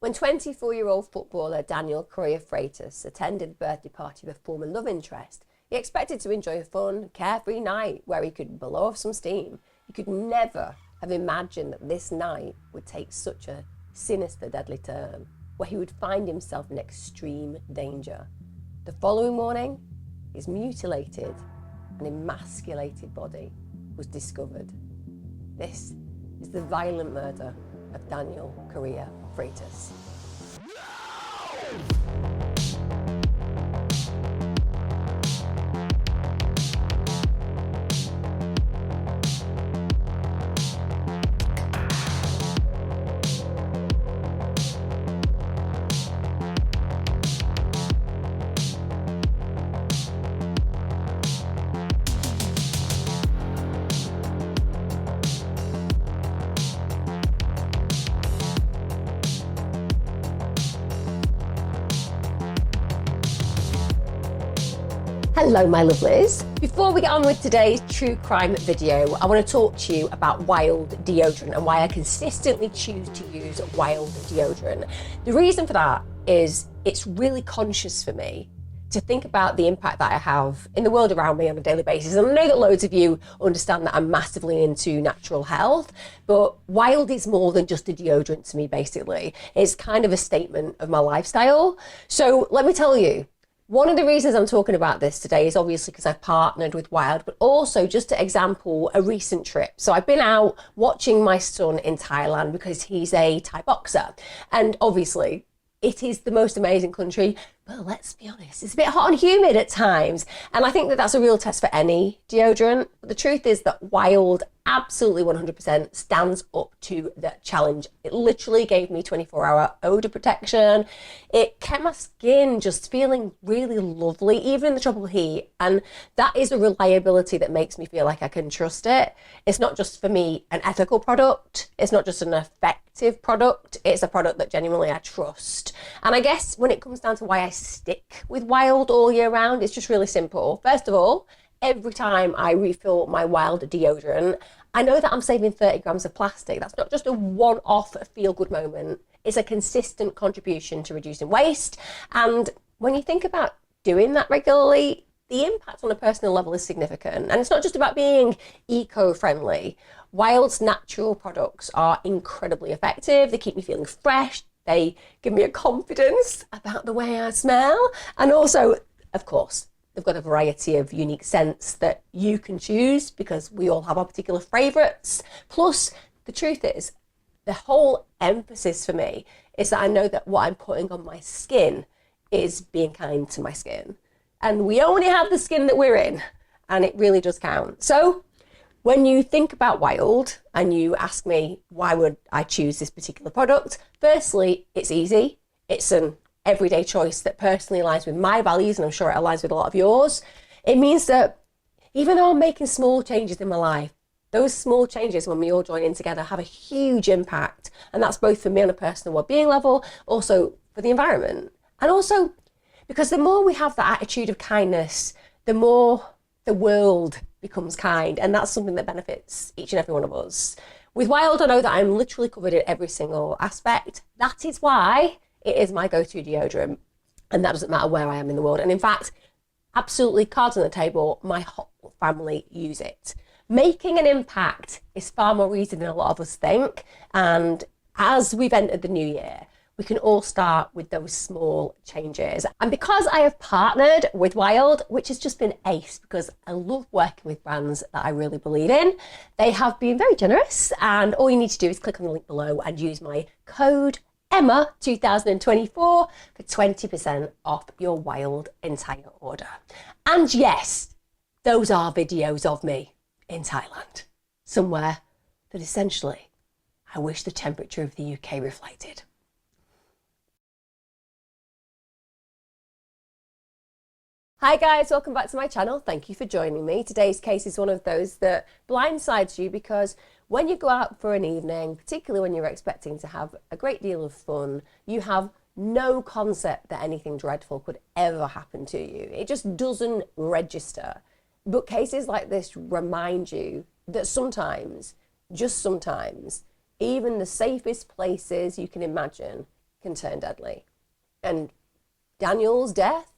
When 24-year-old footballer Daniel Correa Freitas attended the birthday party of a former love interest, he expected to enjoy a fun, carefree night where he could blow off some steam. He could never have imagined that this night would take such a sinister, deadly turn, where he would find himself in extreme danger. The following morning, his mutilated and emasculated body was discovered. This is the violent murder of Daniel Correa Freitas. Hello my lovelies. Before we get on with today's true crime video, I want to talk to you about Wild deodorant and why I consistently choose to use Wild deodorant. The reason for that is it's really conscious for me to think about the impact that I have in the world around me on a daily basis. And I know that loads of you understand that I'm massively into natural health, but Wild is more than just a deodorant to me, basically. It's kind of a statement of my lifestyle. So let me tell you, one of the reasons I'm talking about this today is obviously because I've partnered with Wild, but also just to example a recent trip. So I've been out watching my son in Thailand because he's a Thai boxer. And obviously it is the most amazing country, but let's be honest, it's a bit hot and humid at times. And I think that that's a real test for any deodorant. But the truth is that Wild absolutely 100% stands up to the challenge. It literally gave me 24-hour odor protection. It kept my skin just feeling really lovely, even in the tropical heat. And that is a reliability that makes me feel like I can trust it. It's not just for me an ethical product. It's not just an effective product. It's a product that genuinely I trust. And I guess when it comes down to why I stick with Wild all year round, it's just really simple. First of all, every time I refill my Wild deodorant, I know that I'm saving 30 grams of plastic. That's not just a one-off feel-good moment. It's a consistent contribution to reducing waste. And when you think about doing that regularly, the impact on a personal level is significant. And it's not just about being eco-friendly. Wild's natural products are incredibly effective. They keep me feeling fresh. They give me a confidence about the way I smell. And also, of course, they've got a variety of unique scents that you can choose because we all have our particular favourites. Plus, the truth is, the whole emphasis for me is that I know that what I'm putting on my skin is being kind to my skin. And we only have the skin that we're in, and it really does count. So when you think about Wild and you ask me why would I choose this particular product, firstly, it's easy. It's an everyday choice that personally aligns with my values, and I'm sure it aligns with a lot of yours. It means that even though I'm making small changes in my life, those small changes, when we all join in together, have a huge impact. And that's both for me on a personal well-being level, also for the environment. And also because the more we have that attitude of kindness, the more the world becomes kind. And that's something that benefits each and every one of us. With Wild, I know that I'm literally covered in every single aspect. That is why it is my go-to deodorant, and that doesn't matter where I am in the world. And in fact, absolutely, cards on the table, my whole family use it. Making an impact is far more easy than a lot of us think. And as we've entered the new year, we can all start with those small changes. And because I have partnered with Wild, which has just been ace because I love working with brands that I really believe in, they have been very generous. And all you need to do is click on the link below and use my code Emma 2024 for 20% off your Wild entire order. And yes, those are videos of me in Thailand, somewhere that essentially I wish the temperature of the UK reflected. Hi guys, welcome back to my channel. Thank you for joining me. Today's case is one of those that blindsides you because when you go out for an evening, particularly when you're expecting to have a great deal of fun, you have no concept that anything dreadful could ever happen to you. It just doesn't register. But cases like this remind you that sometimes, just sometimes, even the safest places you can imagine can turn deadly. And Daniel's death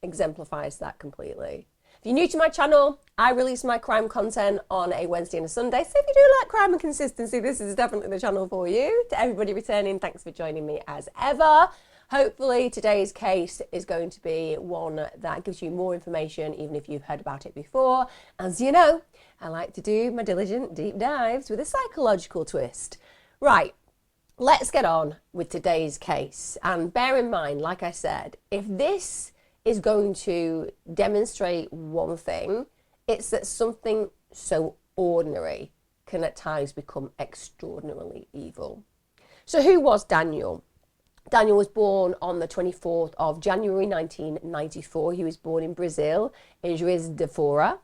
exemplifies that completely. If you're new to my channel, I release my crime content on a Wednesday and a Sunday. So if you do like crime and consistency, this is definitely the channel for you. To everybody returning, thanks for joining me as ever. Hopefully today's case is going to be one that gives you more information, even if you've heard about it before. As you know, I like to do my diligent deep dives with a psychological twist. Right, let's get on with today's case. And bear in mind, like I said, if this is going to demonstrate one thing, it's that something so ordinary can at times become extraordinarily evil. So who was Daniel? Daniel was born on the 24th of January 1994. He was born in Brazil, in Juiz de Fora.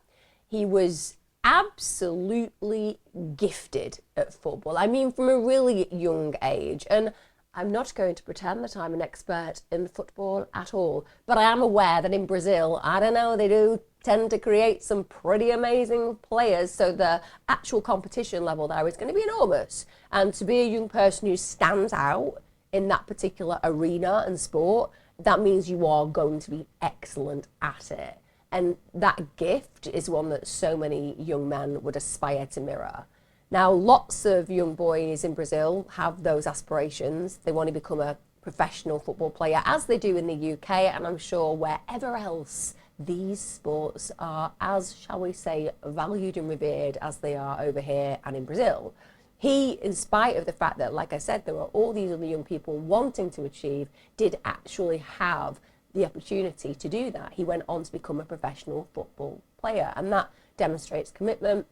He was absolutely gifted at football. I mean, from a really young age. And I'm not going to pretend that I'm an expert in football at all, but I am aware that in Brazil, I don't know, they do tend to create some pretty amazing players. So the actual competition level there is going to be enormous. And to be a young person who stands out in that particular arena and sport, that means you are going to be excellent at it. And that gift is one that so many young men would aspire to mirror. Now, lots of young boys in Brazil have those aspirations. They want to become a professional football player, as they do in the UK, and I'm sure wherever else these sports are as, shall we say, valued and revered as they are over here and in Brazil. He, in spite of the fact that, like I said, there were all these other young people wanting to achieve, did actually have the opportunity to do that. He went on to become a professional football player, and that demonstrates commitment,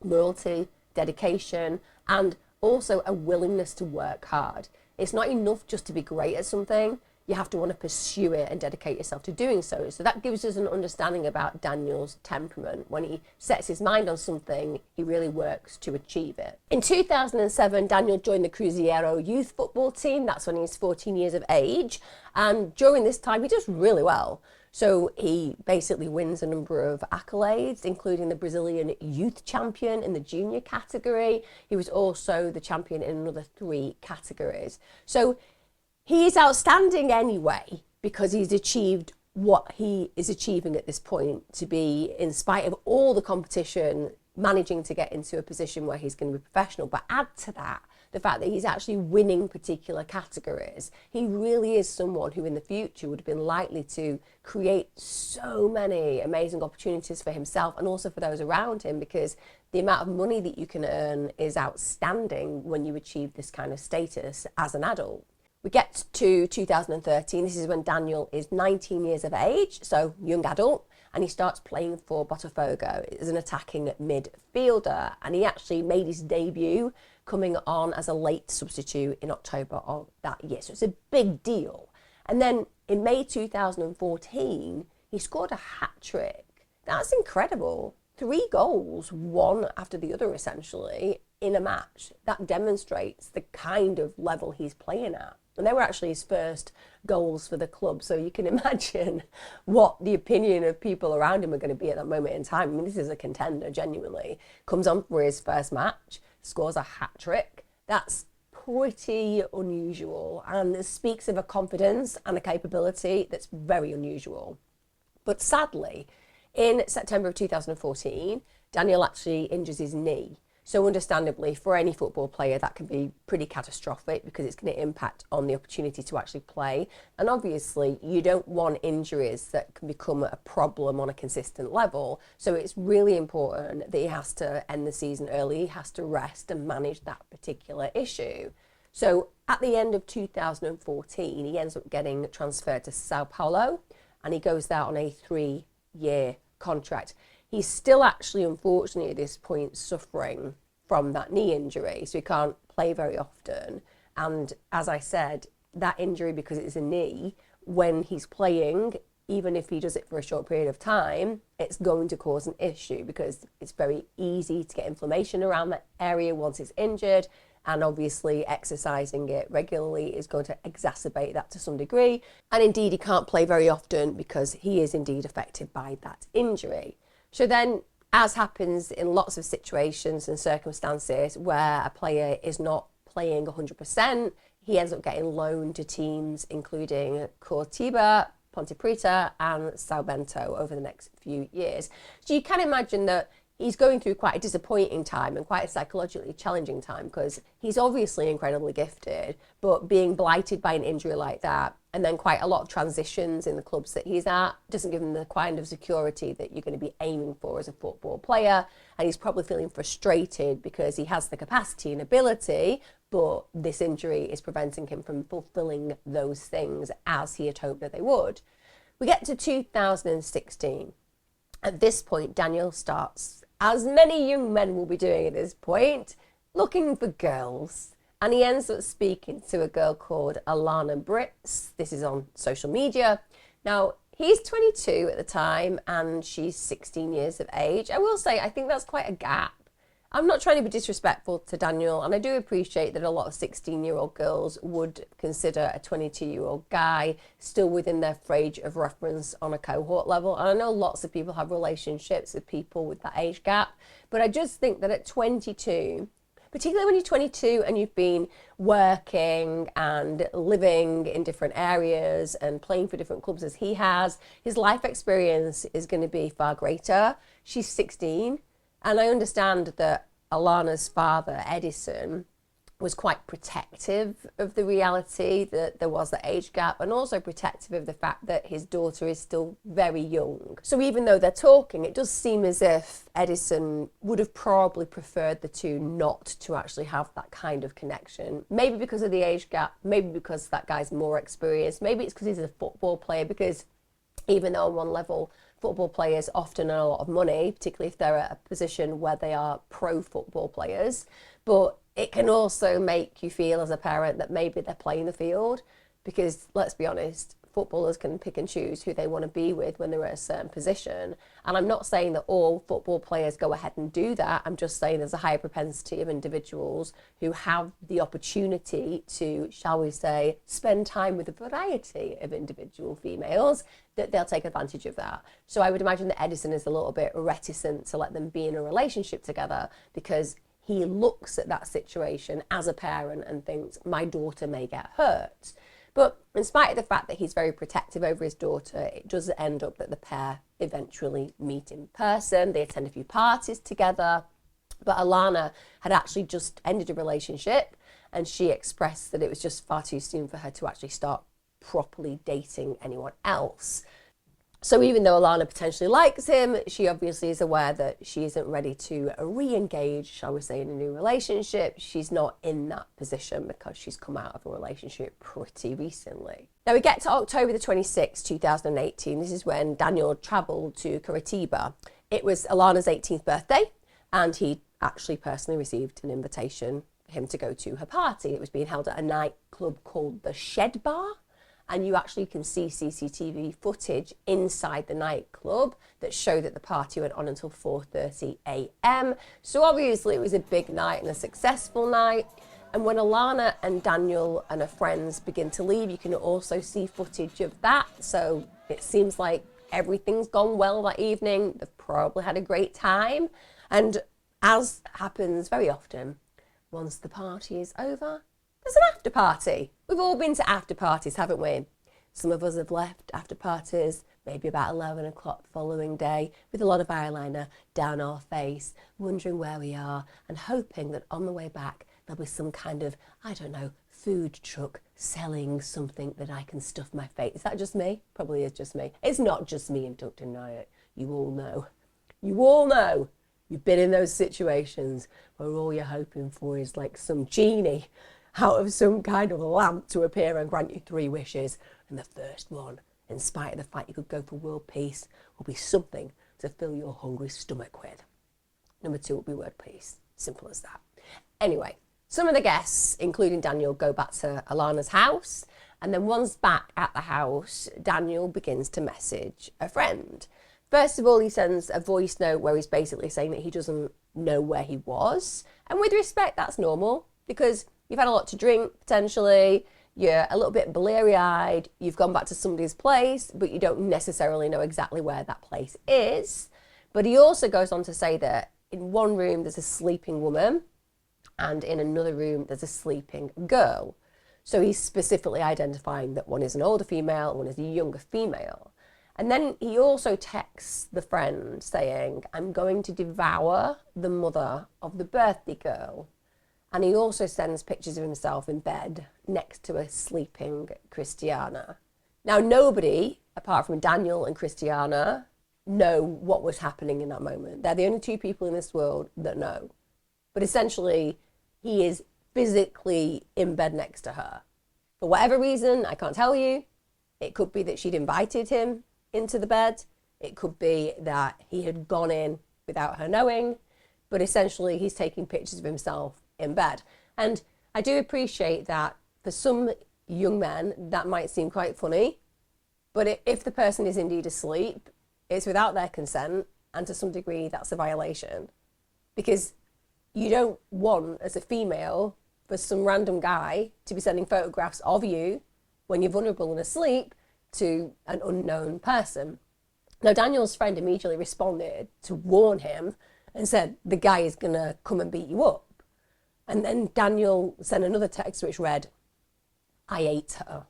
loyalty, dedication, and also a willingness to work hard. It's not enough just to be great at something. You have to want to pursue it and dedicate yourself to doing so. So that gives us an understanding about Daniel's temperament. When he sets his mind on something, he really works to achieve it. In 2007, Daniel joined the Cruzeiro youth football team. That's when he's 14 years of age. And during this time, he does really well. So he basically wins a number of accolades, including the Brazilian youth champion in the junior category. He was also the champion in another 3 categories. So he is outstanding anyway, because he's achieved what he is achieving at this point, to be, in spite of all the competition, managing to get into a position where he's going to be professional. But add to that the fact that he's actually winning particular categories. He really is someone who in the future would have been likely to create so many amazing opportunities for himself and also for those around him, because the amount of money that you can earn is outstanding when you achieve this kind of status as an adult. We get to 2013. This is when Daniel is 19 years of age, so young adult, and he starts playing for Botafogo as an attacking midfielder. And he actually made his debut coming on as a late substitute in October of that year. So it's a big deal. And then in May 2014, he scored a hat-trick. That's incredible. 3 goals, one after the other essentially, in a match. That demonstrates the kind of level he's playing at. And they were actually his first goals for the club. So you can imagine what the opinion of people around him are going to be at that moment in time. I mean, this is a contender, genuinely. Comes on for his first match, scores a hat-trick. That's pretty unusual, and it speaks of a confidence and a capability that's very unusual. But sadly, in September of 2014, Daniel actually injures his knee. So understandably, for any football player, that can be pretty catastrophic, because it's going to impact on the opportunity to actually play. And obviously, you don't want injuries that can become a problem on a consistent level. So it's really important that he has to end the season early. He has to rest and manage that particular issue. So at the end of 2014, he ends up getting transferred to Sao Paulo, and he goes there on a 3-year contract. He's still actually, unfortunately, at this point, suffering from that knee injury, so he can't play very often. And as I said, that injury, because it's a knee, when he's playing, even if he does it for a short period of time, it's going to cause an issue, because it's very easy to get inflammation around that area once it's injured. And obviously exercising it regularly is going to exacerbate that to some degree. And indeed, he can't play very often because he is indeed affected by that injury. So then, as happens in lots of situations and circumstances where a player is not playing 100%, he ends up getting loaned to teams including Cortiba, Ponte Preta and Sao Bento over the next few years. So you can imagine that he's going through quite a disappointing time and quite a psychologically challenging time, because he's obviously incredibly gifted, but being blighted by an injury like that, and then quite a lot of transitions in the clubs that he's at, doesn't give him the kind of security that you're going to be aiming for as a football player. And he's probably feeling frustrated because he has the capacity and ability, but this injury is preventing him from fulfilling those things as he had hoped that they would. We get to 2016. At this point, Daniel starts, as many young men will be doing at this point, looking for girls. And he ends up speaking to a girl called Alana Brits. This is on social media. Now, he's 22 at the time and she's 16 years of age. I will say, I think that's quite a gap. I'm not trying to be disrespectful to Daniel, and I do appreciate that a lot of 16-year-old girls would consider a 22-year-old guy still within their frame of reference on a cohort level. And I know lots of people have relationships with people with that age gap, but I just think that at 22, particularly when you're 22 and you've been working and living in different areas and playing for different clubs as he has, his life experience is going to be far greater. She's 16. And I understand that Alana's father, Edison, was quite protective of the reality that there was that age gap, and also protective of the fact that his daughter is still very young. So even though they're talking, it does seem as if Edison would have probably preferred the two not to actually have that kind of connection. Maybe because of the age gap, maybe because that guy's more experienced, maybe it's because he's a football player, because even though on one level, football players often earn a lot of money, particularly if they're at a position where they are pro football players. But it can also make you feel as a parent that maybe they're playing the field, because let's be honest, footballers can pick and choose who they want to be with when they're at a certain position. And I'm not saying that all football players go ahead and do that. I'm just saying there's a higher propensity of individuals who have the opportunity to, shall we say, spend time with a variety of individual females, that they'll take advantage of that. So I would imagine that Edison is a little bit reticent to let them be in a relationship together, because he looks at that situation as a parent and thinks, my daughter may get hurt. But in spite of the fact that he's very protective over his daughter, it does end up that the pair eventually meet in person. They attend a few parties together. But Alana had actually just ended a relationship, and she expressed that it was just far too soon for her to actually start properly dating anyone else. So even though Alana potentially likes him, she obviously is aware that she isn't ready to re-engage, shall we say, in a new relationship. She's not in that position because she's come out of a relationship pretty recently. Now we get to October the 26th, 2018. This is when Daniel travelled to Curitiba. It was Alana's 18th birthday, and he actually personally received an invitation for him to go to her party. It was being held at a nightclub called the Shed Bar. And you actually can see CCTV footage inside the nightclub that show that the party went on until 4:30 a.m. So obviously it was a big night and a successful night. And when Alana and Daniel and her friends begin to leave, you can also see footage of that. So it seems like everything's gone well that evening. They've probably had a great time. And as happens very often, once the party is over, there's an after party. We've all been to after parties, haven't we? Some of us have left after parties, maybe about 11 o'clock the following day, with a lot of eyeliner down our face, wondering where we are, and hoping that on the way back there'll be some kind of, I don't know, food truck selling something that I can stuff my face. Is that just me? Probably is just me. It's not just me, and don't deny it. You all know. You all know. You've been in those situations where all you're hoping for is like some genie out of some kind of lamp to appear and grant you 3 wishes. And the first one, in spite of the fact you could go for world peace, will be something to fill your hungry stomach with. Number 2 will be word peace. Simple as that. Anyway, some of the guests, including Daniel, go back to Alana's house. And then once back at the house, Daniel begins to message a friend. First of all, he sends a voice note where he's basically saying that he doesn't know where he was. And with respect, that's normal, because you've had a lot to drink, potentially, you're a little bit bleary-eyed, you've gone back to somebody's place, but you don't necessarily know exactly where that place is. But he also goes on to say that in one room there's a sleeping woman, and in another room there's a sleeping girl. So he's specifically identifying that one is an older female, one is a younger female. And then he also texts the friend saying, I'm going to devour the mother of the birthday girl. And he also sends pictures of himself in bed next to a sleeping Christiana. Now, nobody, apart from Daniel and Christiana, know what was happening in that moment. They're the only two people in this world that know. But essentially, he is physically in bed next to her. For whatever reason, I can't tell you. It could be that she'd invited him into the bed. It could be that he had gone in without her knowing. But essentially, he's taking pictures of himself in bed. And I do appreciate that for some young men, that might seem quite funny. But if the person is indeed asleep, it's without their consent. And to some degree, that's a violation. Because you don't want, as a female, for some random guy to be sending photographs of you when you're vulnerable and asleep to an unknown person. Now, Daniel's friend immediately responded to warn him and said, the guy is going to come and beat you up. And then Daniel sent another text which read, I ate her.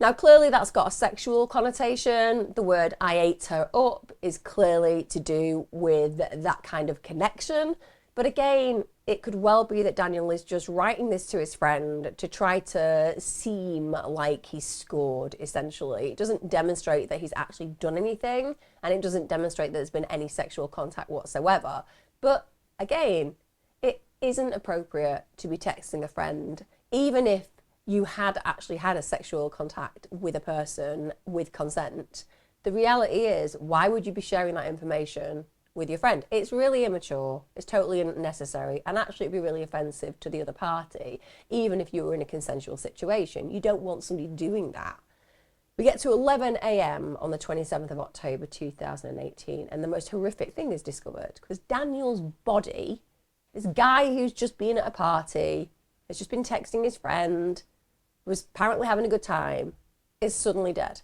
Now, clearly that's got a sexual connotation. The word I ate her up is clearly to do with that kind of connection. But again, it could well be that Daniel is just writing this to his friend to try to seem like he's scored, essentially. It doesn't demonstrate that he's actually done anything, and it doesn't demonstrate that there's been any sexual contact whatsoever. But again, it isn't appropriate to be texting a friend, even if you had actually had a sexual contact with a person with consent. The reality is, why would you be sharing that information with your friend? It's really immature, it's totally unnecessary, and actually it'd be really offensive to the other party, even if you were in a consensual situation. You don't want somebody doing that. We get to 11 a.m. on the 27th of October 2018, and the most horrific thing is discovered, because Daniel's body, this guy who's just been at a party, has just been texting his friend, was apparently having a good time, is suddenly dead.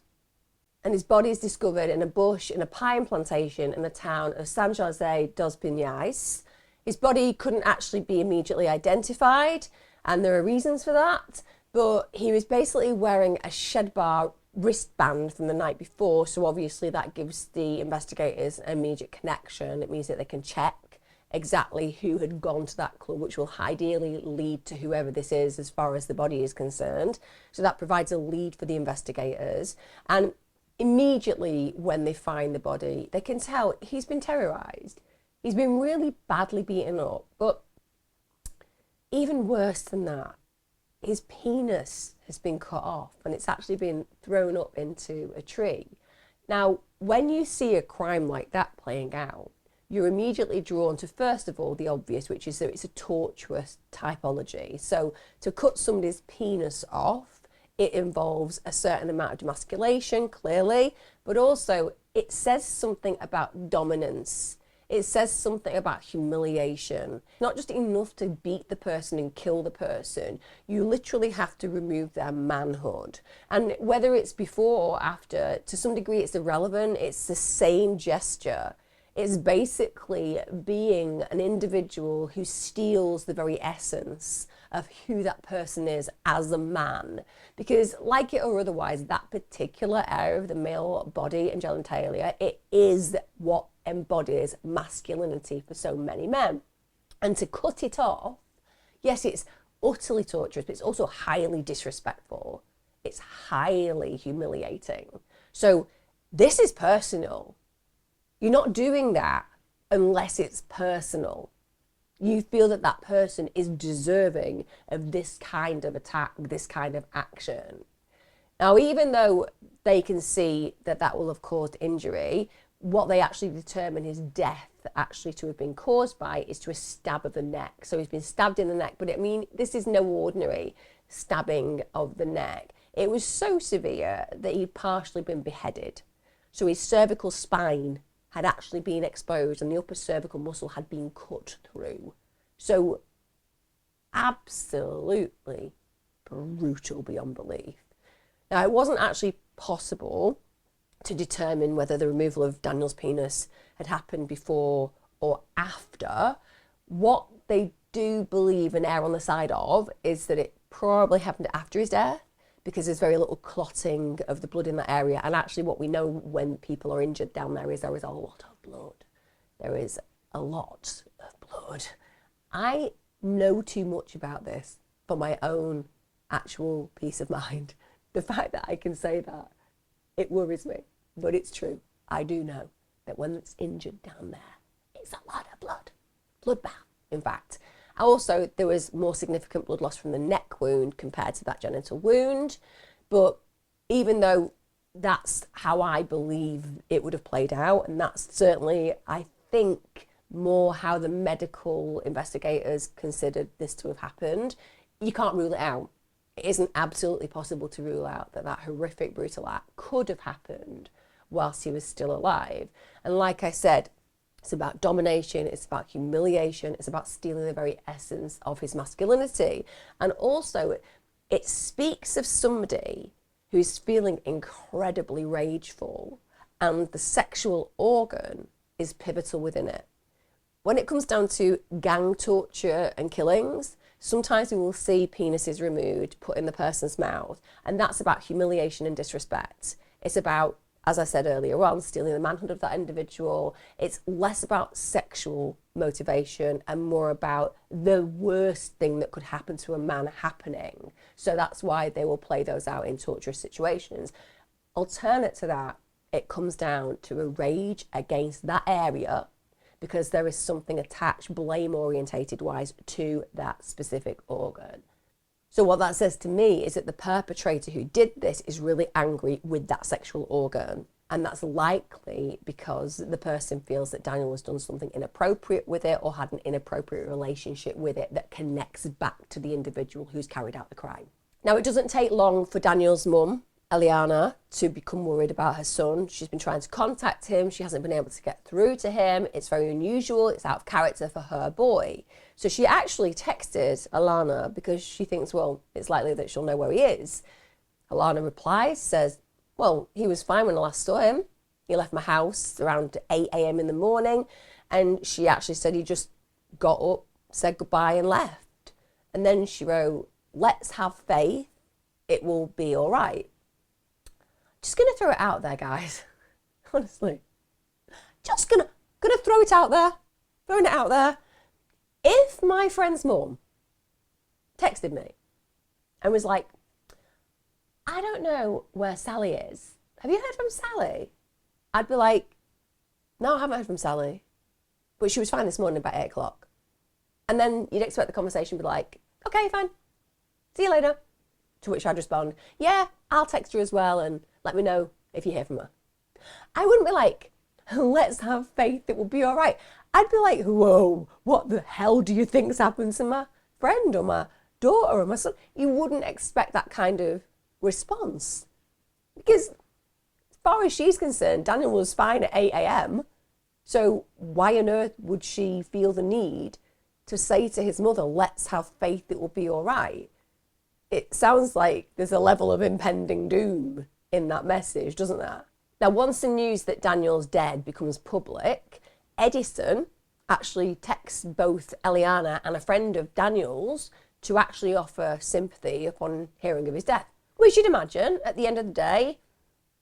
And his body is discovered in a bush in a pine plantation in the town of San Jose dos Pinhais. His body couldn't actually be immediately identified, and there are reasons for that, but he was basically wearing a shed bar wristband from the night before, so obviously that gives the investigators an immediate connection. It means that they can check exactly who had gone to that club, which will ideally lead to whoever this is as far as the body is concerned. So that provides a lead for the investigators. And immediately when they find the body, they can tell he's been terrorized. He's been really badly beaten up. But even worse than that, his penis has been cut off and it's actually been thrown up into a tree. Now, when you see a crime like that playing out, you're immediately drawn to, first of all, the obvious, which is that it's a tortuous typology. So to cut somebody's penis off, it involves a certain amount of demasculation, clearly, but also it says something about dominance. It says something about humiliation. Not just enough to beat the person and kill the person. You literally have to remove their manhood. And whether it's before or after, to some degree it's irrelevant. It's the same gesture. It's basically being an individual who steals the very essence of who that person is as a man. Because like it or otherwise, that particular area of the male body and genitalia, it is what embodies masculinity for so many men. And to cut it off, yes, it's utterly torturous, but it's also highly disrespectful. It's highly humiliating. So this is personal. You're not doing that unless it's personal. You feel that that person is deserving of this kind of attack, this kind of action. Now, even though they can see that that will have caused injury, what they actually determine his death actually to have been caused by is to a stab of the neck. So he's been stabbed in the neck, but I mean, this is no ordinary stabbing of the neck. It was so severe that he'd partially been beheaded. So his cervical spine had actually been exposed and the upper cervical muscle had been cut through. So absolutely brutal beyond belief. Now, it wasn't actually possible to determine whether the removal of Daniel's penis had happened before or after. What they do believe and err on the side of is that it probably happened after his death because there's very little clotting of the blood in that area. And actually what we know when people are injured down there is a lot of blood. There is a lot of blood. I know too much about this for my own actual peace of mind. The fact that I can say that, it worries me, but it's true. I do know that when it's injured down there, it's a lot of blood. Bloodbath, in fact. Also, there was more significant blood loss from the neck wound compared to that genital wound. But even though that's how I believe it would have played out, and that's certainly, I think, more how the medical investigators considered this to have happened, you can't rule it out. It isn't absolutely possible to rule out that that horrific, brutal act could have happened whilst he was still alive. And like I said, it's about domination, it's about humiliation, it's about stealing the very essence of his masculinity. And also, it speaks of somebody who's feeling incredibly rageful, and the sexual organ is pivotal within it. When it comes down to gang torture and killings, sometimes we will see penises removed, put in the person's mouth, and that's about humiliation and disrespect. It's about, as I said earlier on, stealing the manhood of that individual. It's less about sexual motivation and more about the worst thing that could happen to a man happening. So that's why they will play those out in torturous situations. Alternate to that, it comes down to a rage against that area because there is something attached, blame-orientated wise, to that specific organ. So what that says to me is that the perpetrator who did this is really angry with that sexual organ. And that's likely because the person feels that Daniel has done something inappropriate with it or had an inappropriate relationship with it that connects back to the individual who's carried out the crime. Now, it doesn't take long for Daniel's mum, Eliana, to become worried about her son. She's been trying to contact him. She hasn't been able to get through to him. It's very unusual. It's out of character for her boy. So she actually texted Alana because she thinks, well, it's likely that she'll know where he is. Alana replies, says, well, he was fine when I last saw him. He left my house around 8 a.m. in the morning. And she actually said he just got up, said goodbye and left. And then she wrote, let's have faith. It will be all right. Just going to throw it out there, guys. Honestly. Just gonna throw it out there. Throwing it out there. If my friend's mum texted me and was like, I don't know where Sally is. Have you heard from Sally? I'd be like, no, I haven't heard from Sally. But she was fine this morning about 8 o'clock. And then you'd expect the conversation to be like, okay, fine. See you later. To which I'd respond, yeah, I'll text her as well and let me know if you hear from her. I wouldn't be like, let's have faith, it will be all right. I'd be like, whoa, what the hell do you think's happened to my friend or my daughter or my son? You wouldn't expect that kind of response. Because as far as she's concerned, Daniel was fine at 8 a.m. So why on earth would she feel the need to say to his mother, let's have faith, it will be all right? It sounds like there's a level of impending doom in that message, doesn't there? Now, once the news that Daniel's dead becomes public, Edison actually texts both Eliana and a friend of Daniel's to actually offer sympathy upon hearing of his death. Which you'd imagine, at the end of the day,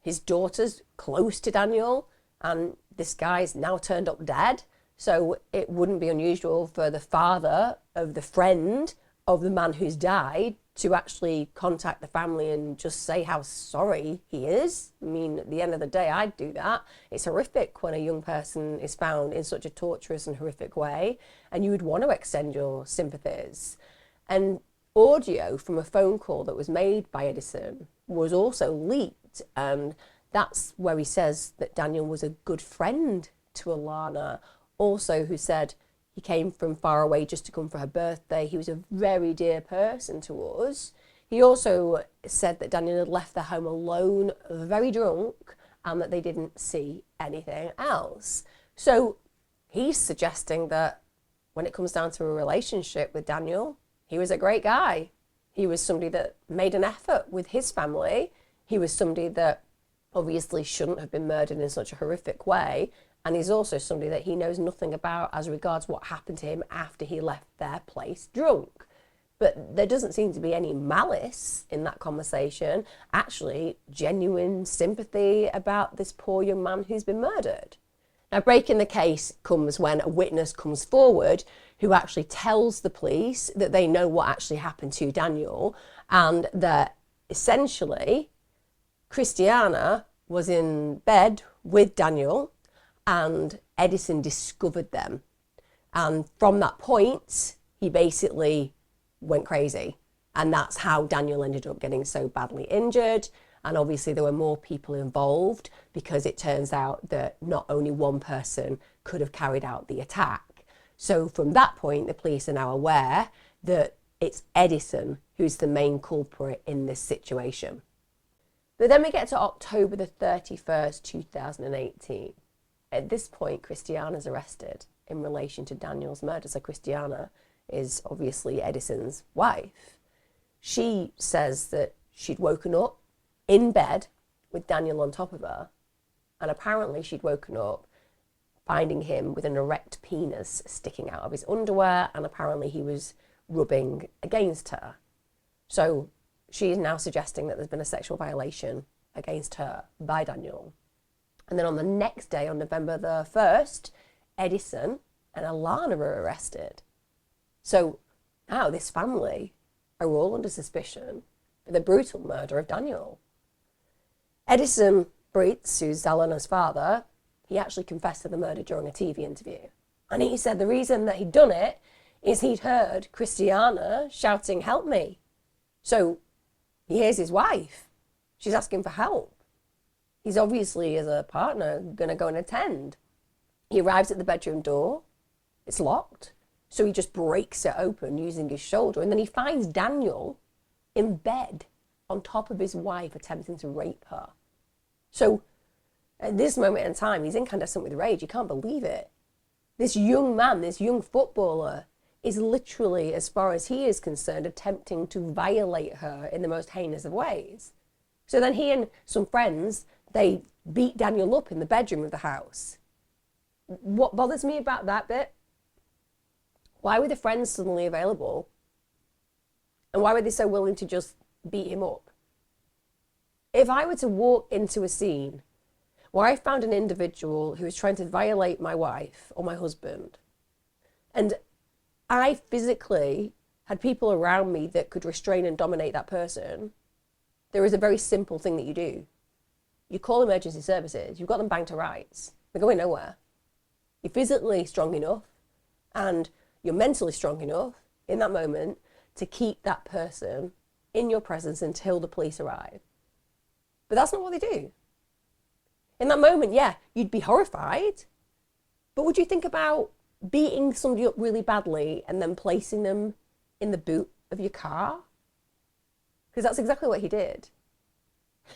his daughter's close to Daniel, and this guy's now turned up dead. So it wouldn't be unusual for the father of the friend of the man who's died to actually contact the family and just say how sorry he is. I mean, at the end of the day, I'd do that. It's horrific when a young person is found in such a torturous and horrific way, and you would want to extend your sympathies. And audio from a phone call that was made by Edison was also leaked, and that's where he says that Daniel was a good friend to Alana, also who said he came from far away just to come for her birthday. He was a very dear person to us. He also said that Daniel had left their home alone, very drunk, and that they didn't see anything else. So he's suggesting that when it comes down to a relationship with Daniel, he was a great guy. He was somebody that made an effort with his family. He was somebody that obviously shouldn't have been murdered in such a horrific way. And he's also somebody that he knows nothing about as regards what happened to him after he left their place drunk. But there doesn't seem to be any malice in that conversation, actually genuine sympathy about this poor young man who's been murdered. Now, breaking the case comes when a witness comes forward who actually tells the police that they know what actually happened to Daniel, and that essentially Christiana was in bed with Daniel and Edison discovered them. And from that point, he basically went crazy. And that's how Daniel ended up getting so badly injured. And obviously there were more people involved, because it turns out that not only one person could have carried out the attack. So from that point, the police are now aware that it's Edison who's the main culprit in this situation. But then we get to October the 31st, 2018. At this point, Christiana's arrested in relation to Daniel's murder. So Christiana is obviously Edison's wife. She says that she'd woken up in bed with Daniel on top of her, and apparently she'd woken up finding him with an erect penis sticking out of his underwear, and apparently he was rubbing against her. So she is now suggesting that there's been a sexual violation against her by Daniel. And then on the next day, on November the 1st, Edison and Alana were arrested. So now this family are all under suspicion for the brutal murder of Daniel. Edison Breitz, who's Alana's father, he actually confessed to the murder during a TV interview. And he said the reason that he'd done it is he'd heard Christiana shouting, "Help me." So he hears his wife. She's asking for help. He's obviously, as a partner, going to go and attend. He arrives at the bedroom door. It's locked. So he just breaks it open using his shoulder. And then he finds Daniel in bed on top of his wife, attempting to rape her. So at this moment in time, he's incandescent with rage. You can't believe it. This young man, this young footballer, is literally, as far as he is concerned, attempting to violate her in the most heinous of ways. So then he and some friends, they beat Daniel up in the bedroom of the house. What bothers me about that bit? Why were the friends suddenly available? And why were they so willing to just beat him up? If I were to walk into a scene where I found an individual who was trying to violate my wife or my husband, and I physically had people around me that could restrain and dominate that person, there is a very simple thing that you do. You call emergency services. You've got them banged to rights. They're going nowhere. You're physically strong enough and you're mentally strong enough in that moment to keep that person in your presence until the police arrive. But that's not what they do. In that moment, yeah, you'd be horrified. But would you think about beating somebody up really badly and then placing them in the boot of your car? Because that's exactly what he did.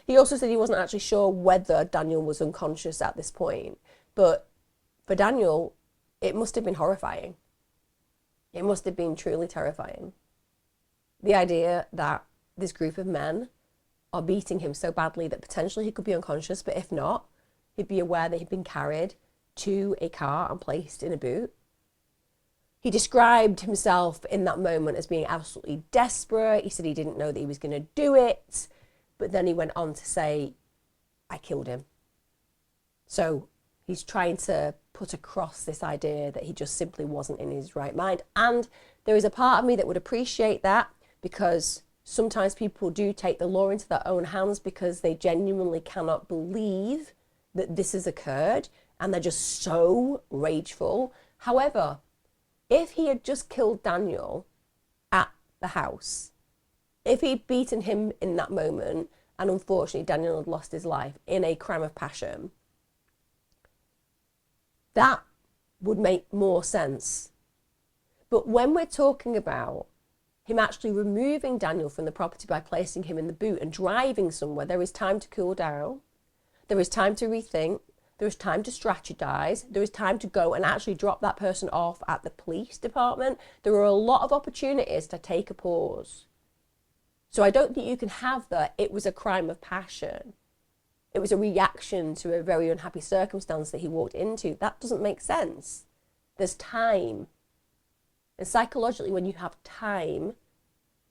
He also said he wasn't actually sure whether Daniel was unconscious at this point. But for Daniel, it must have been horrifying. It must have been truly terrifying. The idea that this group of men are beating him so badly that potentially he could be unconscious, but if not, he'd be aware that he'd been carried to a car and placed in a boot. He described himself in that moment as being absolutely desperate. He said he didn't know that he was going to do it, but then he went on to say, "I killed him." So he's trying to put across this idea that he just simply wasn't in his right mind. And there is a part of me that would appreciate that, because sometimes people do take the law into their own hands because they genuinely cannot believe that this has occurred and they're just so rageful. However, if he had just killed Daniel at the house, if he'd beaten him in that moment, and unfortunately Daniel had lost his life in a crime of passion, that would make more sense. But when we're talking about him actually removing Daniel from the property by placing him in the boot and driving somewhere, there is time to cool down, there is time to rethink, there is time to strategize, there is time to go and actually drop that person off at the police department. There are a lot of opportunities to take a pause. So I don't think you can have that it was a crime of passion. It was a reaction to a very unhappy circumstance that he walked into. That doesn't make sense. There's time. And psychologically, when you have time,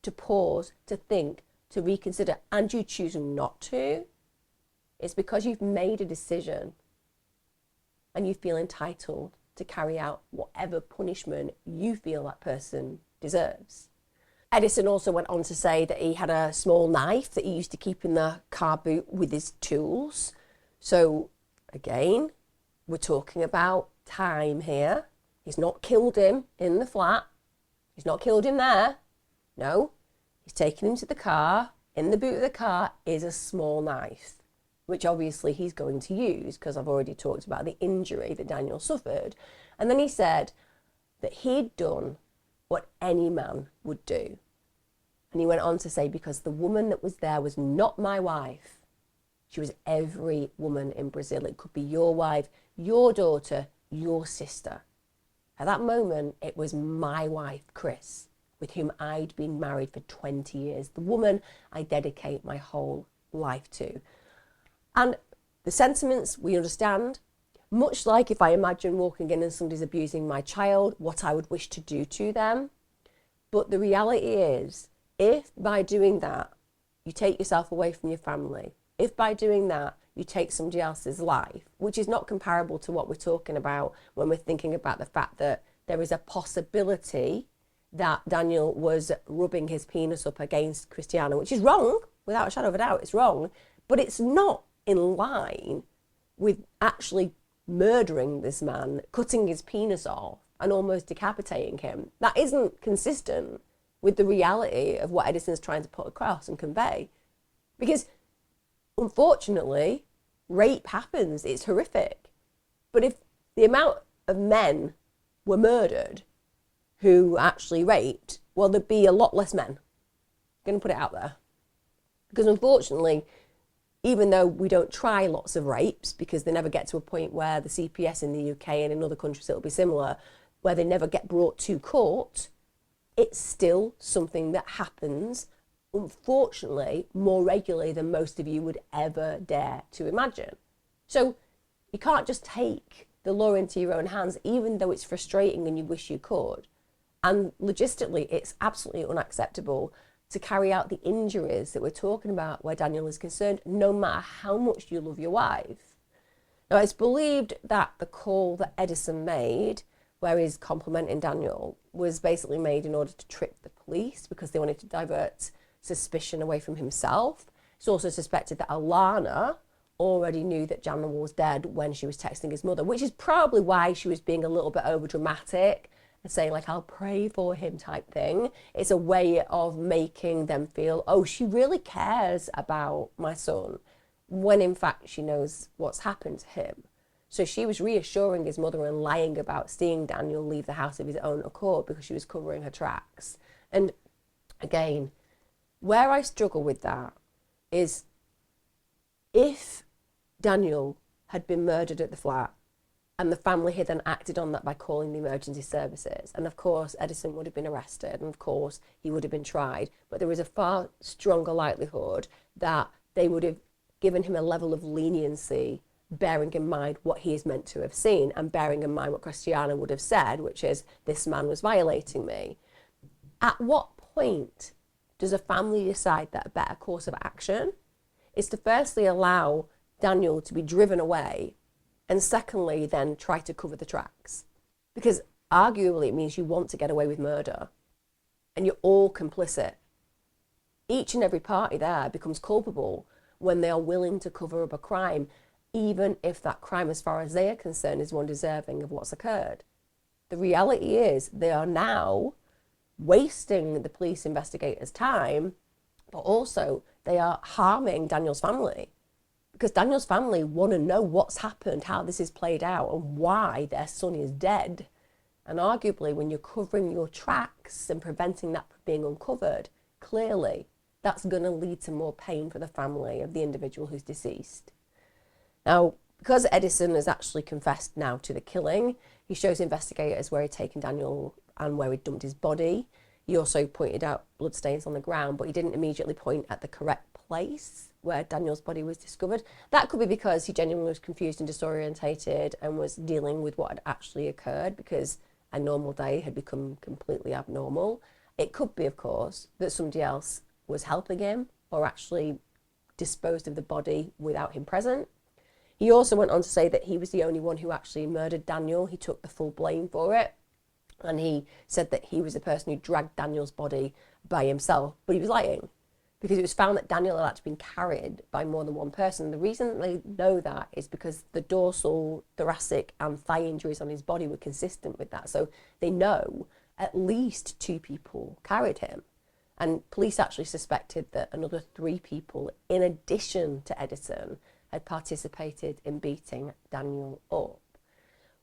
to pause, to think, to reconsider, and you choose not to, it's because you've made a decision and you feel entitled to carry out whatever punishment you feel that person deserves. Edison also went on to say that he had a small knife that he used to keep in the car boot with his tools. So again, we're talking about time here. He's not killed him in the flat. He's not killed him there. No, he's taken him to the car. In the boot of the car is a small knife, which obviously he's going to use because I've already talked about the injury that Daniel suffered. And then he said that he'd done what any man would do. And he went on to say, because the woman that was there was not my wife. She was every woman in Brazil. It could be your wife, your daughter, your sister. At that moment, it was my wife, Chris, with whom I'd been married for 20 years. The woman I dedicate my whole life to. And the sentiments we understand, much like if I imagine walking in and somebody's abusing my child, what I would wish to do to them. But the reality is, if by doing that, you take yourself away from your family, if by doing that, you take somebody else's life, which is not comparable to what we're talking about when we're thinking about the fact that there is a possibility that Daniel was rubbing his penis up against Christiana, which is wrong, without a shadow of a doubt, it's wrong, but it's not in line with actually murdering this man, cutting his penis off and almost decapitating him. That isn't consistent with the reality of what Edison's trying to put across and convey. Because unfortunately, rape happens, it's horrific. But if the amount of men were murdered who actually raped, well, there'd be a lot less men. I'm going to put it out there. Because unfortunately, even though we don't try lots of rapes, because they never get to a point where the CPS in the UK and in other countries it'll be similar, where they never get brought to court, it's still something that happens, unfortunately, more regularly than most of you would ever dare to imagine. So you can't just take the law into your own hands, even though it's frustrating and you wish you could. And logistically, it's absolutely unacceptable to carry out the injuries that we're talking about where Daniel is concerned, no matter how much you love your wife. Now, it's believed that the call that Edison made, where he's complimenting Daniel, was basically made in order to trick the police because they wanted to divert suspicion away from himself. It's also suspected that Alana already knew that Daniel was dead when she was texting his mother, which is probably why she was being a little bit over dramatic and saying like, I'll pray for him type thing. It's a way of making them feel, oh, she really cares about my son, when in fact she knows what's happened to him. So she was reassuring his mother and lying about seeing Daniel leave the house of his own accord because she was covering her tracks. And again, where I struggle with that is if Daniel had been murdered at the flat and the family had then acted on that by calling the emergency services, and of course Edison would have been arrested and of course he would have been tried, but there is a far stronger likelihood that they would have given him a level of leniency, bearing in mind what he is meant to have seen and bearing in mind what Christiana would have said, which is, this man was violating me. At what point does a family decide that a better course of action is to firstly allow Daniel to be driven away and secondly then try to cover the tracks? Because arguably it means you want to get away with murder and you're all complicit. Each and every party there becomes culpable when they are willing to cover up a crime, even if that crime, as far as they are concerned, is one deserving of what's occurred. The reality is they are now wasting the police investigators' time, but also they are harming Daniel's family, because Daniel's family want to know what's happened, how this is played out, and why their son is dead. And arguably, when you're covering your tracks and preventing that from being uncovered, clearly that's going to lead to more pain for the family of the individual who's deceased. Now, because Edison has actually confessed now to the killing, he shows investigators where he'd taken Daniel and where he'd dumped his body. He also pointed out bloodstains on the ground, but he didn't immediately point at the correct place where Daniel's body was discovered. That could be because he genuinely was confused and disorientated and was dealing with what had actually occurred, because a normal day had become completely abnormal. It could be, of course, that somebody else was helping him or actually disposed of the body without him present. He also went on to say that he was the only one who actually murdered Daniel. He took the full blame for it. And he said that he was the person who dragged Daniel's body by himself. But he was lying, because it was found that Daniel had actually been carried by more than one person. The reason they know that is because the dorsal, thoracic and thigh injuries on his body were consistent with that. So they know at least 2 people carried him. And police actually suspected that another 3 people, in addition to Edison, had participated in beating Daniel up.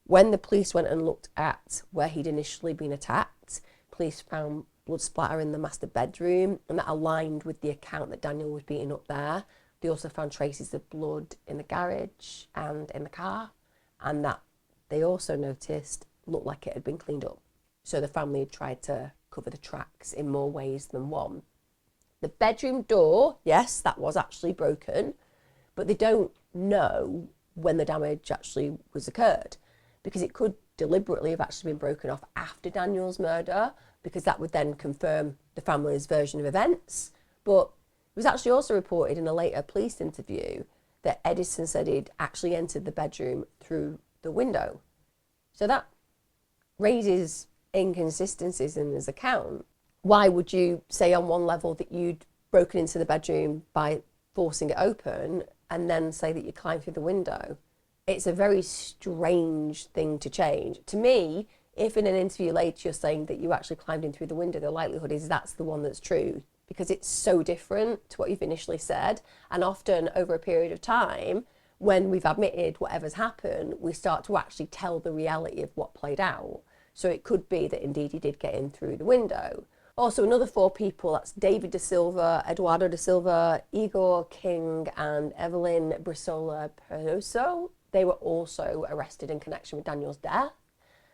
When the police went and looked at where he'd initially been attacked, police found blood splatter in the master bedroom, and that aligned with the account that Daniel was beaten up there. They also found traces of blood in the garage and in the car, and that they also noticed looked like it had been cleaned up. So the family had tried to cover the tracks in more ways than one. The bedroom door, yes, that was actually broken, but they don't know when the damage actually was occurred, because it could deliberately have actually been broken off after Daniel's murder, because that would then confirm the family's version of events. But it was actually also reported in a later police interview that Edison said he'd actually entered the bedroom through the window. So that raises inconsistencies in his account. Why would you say on one level that you'd broken into the bedroom by forcing it open and then say that you climbed through the window? It's a very strange thing to change. To me, if in an interview later you're saying that you actually climbed in through the window, the likelihood is that's the one that's true, because it's so different to what you've initially said. And often over a period of time, when we've admitted whatever's happened, we start to actually tell the reality of what played out. So it could be that indeed he did get in through the window. Also, another 4 people, that's David da Silva, Eduardo da Silva, Igor King, and Evelyn Brisola Peroso. They were also arrested in connection with Daniel's death.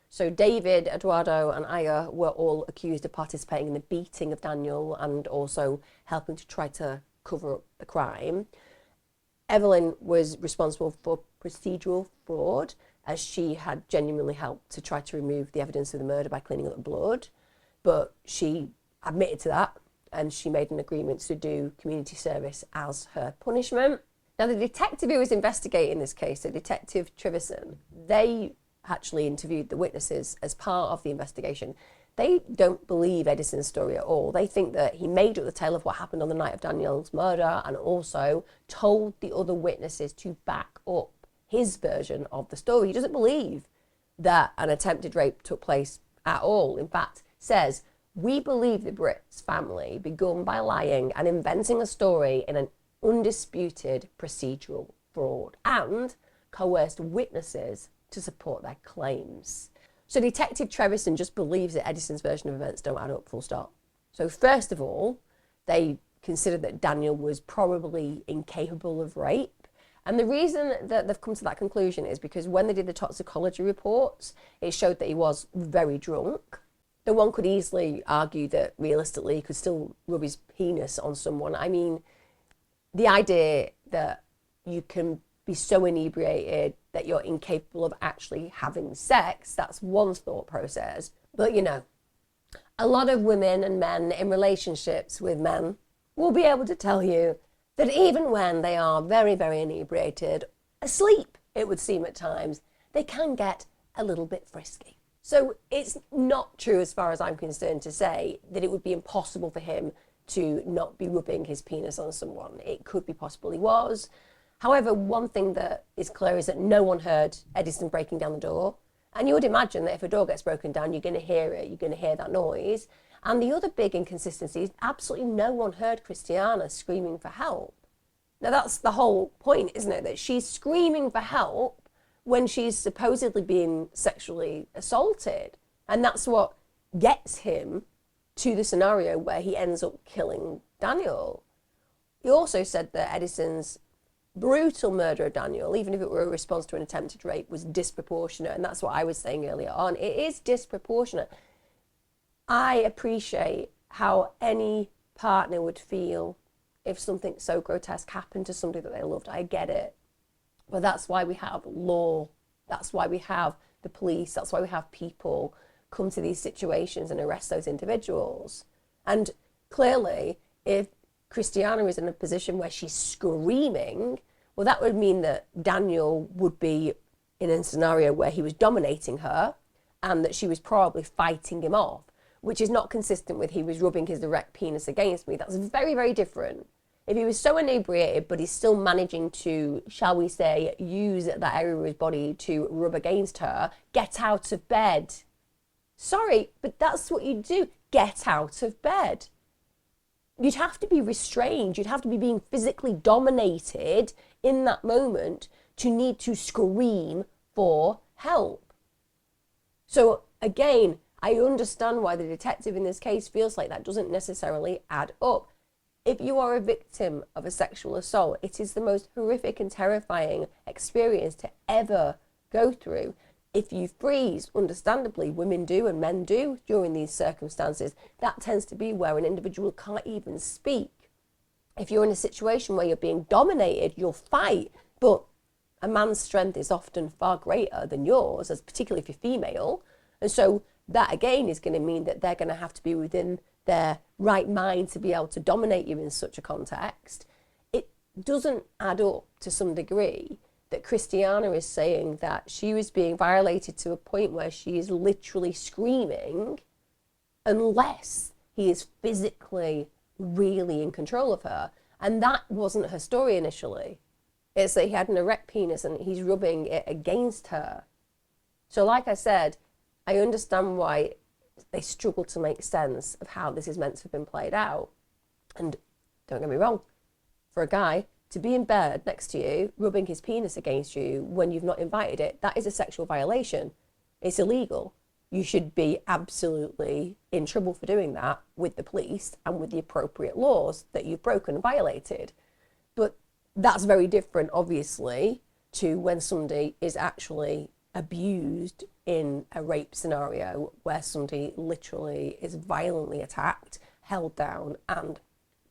So David, Eduardo, and Aya were all accused of participating in the beating of Daniel and also helping to try to cover up the crime. Evelyn was responsible for procedural fraud, as she had genuinely helped to try to remove the evidence of the murder by cleaning up the blood. But she admitted to that, and she made an agreement to do community service as her punishment. Now, the detective who was investigating this case, so Detective Trivison, they actually interviewed the witnesses as part of the investigation. They don't believe Edison's story at all. They think that he made up the tale of what happened on the night of Daniel's murder and also told the other witnesses to back up his version of the story. He doesn't believe that an attempted rape took place at all. In fact, says, "We believe the Britt's family begun by lying and inventing a story in an undisputed procedural fraud and coerced witnesses to support their claims." So Detective Trevison just believes that Edison's version of events don't add up, full stop. So first of all, they considered that Daniel was probably incapable of rape. And the reason that they've come to that conclusion is because when they did the toxicology reports, it showed that he was very drunk. Though one could easily argue that realistically he could still rub his penis on someone. I mean, the idea that you can be so inebriated that you're incapable of actually having sex, that's one thought process. But you know, a lot of women and men in relationships with men will be able to tell you that even when they are very, very inebriated, asleep, it would seem at times, they can get a little bit frisky. So it's not true, as far as I'm concerned, to say that it would be impossible for him to not be rubbing his penis on someone. It could be possible he was. However, one thing that is clear is that no one heard Edison breaking down the door. And you would imagine that if a door gets broken down, you're going to hear it, you're going to hear that noise. And the other big inconsistency is absolutely no one heard Christiana screaming for help. Now that's the whole point, isn't it? That she's screaming for help when she's supposedly being sexually assaulted. And that's what gets him to the scenario where he ends up killing Daniel. He also said that Edison's brutal murder of Daniel, even if it were a response to an attempted rape, was disproportionate. And that's what I was saying earlier on. It is disproportionate. I appreciate how any partner would feel if something so grotesque happened to somebody that they loved. I get it. But that's why we have law. That's why we have the police. That's why we have people come to these situations and arrest those individuals. And clearly, if Christiana is in a position where she's screaming, well, that would mean that Daniel would be in a scenario where he was dominating her and that she was probably fighting him off, which is not consistent with he was rubbing his erect penis against me. That's very, very different. If he was so inebriated, but he's still managing to, shall we say, use that area of his body to rub against her, get out of bed. Sorry, but that's what you do. Get out of bed. You'd have to be restrained. You'd have to be being physically dominated in that moment to need to scream for help. So again, I understand why the detective in this case feels like that doesn't necessarily add up. If you are a victim of a sexual assault, it is the most horrific and terrifying experience to ever go through. If you freeze, understandably, women do and men do during these circumstances, that tends to be where an individual can't even speak. If you're in a situation where you're being dominated, you'll fight, but a man's strength is often far greater than yours, as particularly if you're female. And so that again is going to mean that they're going to have to be within their right mind to be able to dominate you in such a context. It doesn't add up to some degree that Christiana is saying that she was being violated to a point where she is literally screaming unless he is physically really in control of her. And that wasn't her story initially. It's that he had an erect penis and he's rubbing it against her. So like I said, I understand why they struggle to make sense of how this is meant to have been played out. And don't get me wrong, for a guy to be in bed next to you, rubbing his penis against you when you've not invited it, that is a sexual violation. It's illegal. You should be absolutely in trouble for doing that with the police and with the appropriate laws that you've broken and violated. But that's very different, obviously, to when somebody is actually abused in a rape scenario where somebody literally is violently attacked, held down, and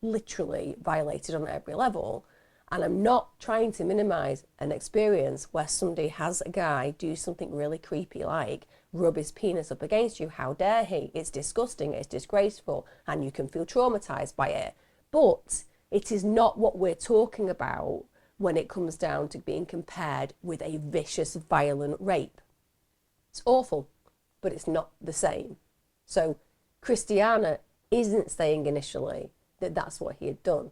literally violated on every level. And I'm not trying to minimize an experience where somebody has a guy do something really creepy like rub his penis up against you. How dare he? It's disgusting, it's disgraceful, and you can feel traumatized by it. But it is not what we're talking about when it comes down to being compared with a vicious, violent rape. It's awful, but it's not the same. So Christiana isn't saying initially that that's what he had done.